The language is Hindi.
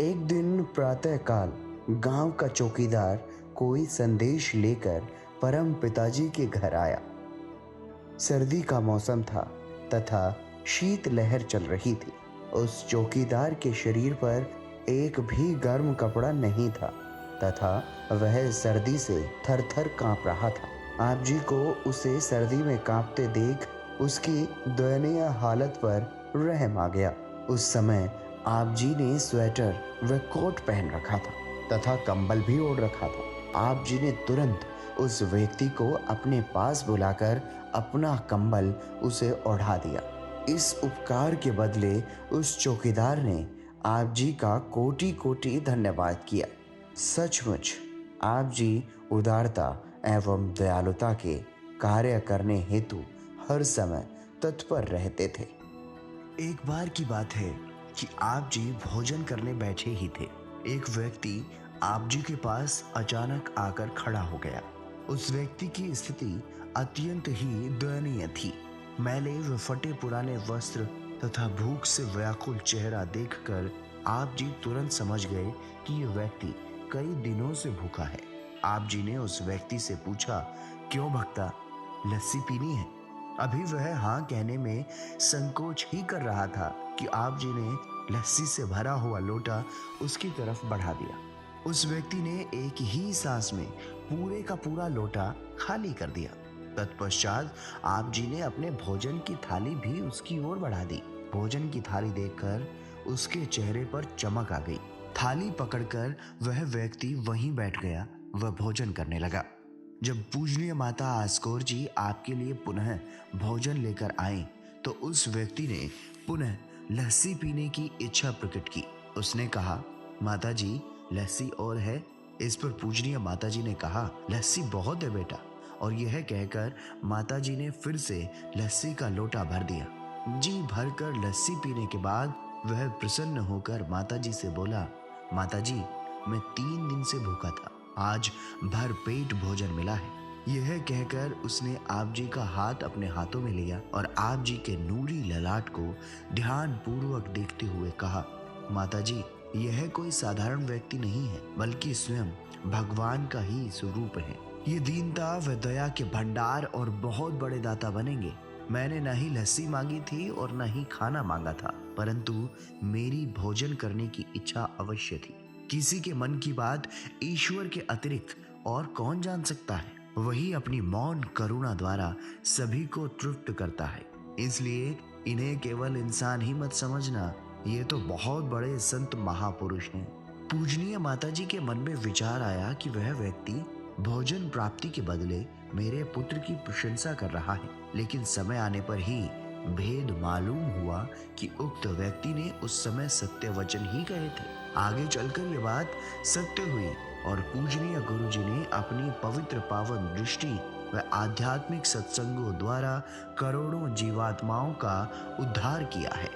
एक दिन प्रातःकाल गांव का चौकीदार कोई संदेश लेकर परम पिताजी के घर आया। सर्दी का मौसम था तथा शीत लहर चल रही थी। उस चौकीदार के शरीर पर एक भी गर्म कपड़ा नहीं था तथा वह सर्दी से थर-थर कांप रहा था। आप जी को उसे सर्दी में कांपते देख उसकी दयनीय हालत पर रहम आ गया। उस समय आप जी ने स्वेटर व कोट पहन रखा था तथा कंबल भी ओढ़ रखा था। आप जी ने तुरंत उस व्यक्ति को अपने पास बुलाकर अपना कंबल उसे ओढ़ा दिया। इस उपकार के बदले उस चौकीदार ने आप जी का कोटि कोटि धन्यवाद किया। सचमुच आप जी उदारता एवं दयालुता के कार्य करने हेतु हर समय तत्पर रहते थे। एक बार की बात है कि आप जी भोजन करने बैठे ही थे। एक व्यक्ति आप जी के पास अचानक आकर खड़ा हो गया। उस व्यक्ति की स्थिति अत्यंत ही दयनीय थी। मैले व फटे पुराने वस्त्र तथा भूख से व्याकुल चेहरा देखकर आप जी तुरंत समझ गए कि यह व्यक्ति कई दिनों से भूखा है। आप जी ने उस व्यक्ति से पूछा, क्यों भक्ता, लस्सी पीनी है? अभी वह हाँ कहने में संकोच ही कर रहा था कि आप जी ने लस्सी से भरा हुआ लोटा उसकी तरफ बढ़ा दिया। उस व्यक्ति ने एक ही सांस में पूरे का पूरा लोटा खाली कर दिया। तत्पश्चात आप जी ने अपने भोजन की थाली भी उसकी ओर बढ़ा दी। भोजन की थाली देखकर उसके चेहरे पर चमक आ गई। थाली पकड़कर वह व्यक्ति वहीं बैठ गया व भोजन करने लगा। जब पूजनीय माता आस्कोर जी आपके लिए पुनः भोजन लेकर आए तो उस व्यक्ति ने पुनः लस्सी पीने की इच्छा प्रकट की। उसने कहा, माता जी लस्सी और है? इस पर पूजनीय माता जी ने कहा, लस्सी बहुत है बेटा। और यह कहकर माता जी ने फिर से लस्सी का लोटा भर दिया। जी भरकर लस्सी पीने के बाद वह प्रसन्न होकर माता जी से बोला, माता जी मैं 3 दिन से भूखा था, आज भर पेट भोजन मिला है। यह कहकर उसने आप जी का हाथ अपने हाथों में लिया और आप जी के नूरी ललाट को ध्यान पूर्वक देखते हुए कहा, माता जी यह कोई साधारण व्यक्ति नहीं है बल्कि स्वयं भगवान का ही स्वरूप है। ये दीनता व दया के भंडार और बहुत बड़े दाता बनेंगे। मैंने न ही लस्सी मांगी थी और न ही खाना मांगा था, परंतु मेरी भोजन करने की इच्छा अवश्य थी। किसी के मन की बात ईश्वर के अतिरिक्त और कौन जान सकता है? वही अपनी मौन करुणा द्वारा सभी को तृप्त करता है। इसलिए इन्हें केवल इंसान ही मत समझना, ये तो बहुत बड़े संत महापुरुष हैं। पूजनीय माताजी के मन में विचार आया कि वह व्यक्ति भोजन प्राप्ति के बदले मेरे पुत्र की प्रशंसा कर रहा है, लेकिन समय आने पर ही भेद मालूम हुआ कि उक्त व्यक्ति ने उस समय सत्य वचन ही कहे थे। आगे चलकर ये बात सत्य हुई और पूजनीय गुरु जी ने अपनी पवित्र पावन दृष्टि व आध्यात्मिक सत्संगों द्वारा करोड़ों जीवात्माओं का उद्धार किया है।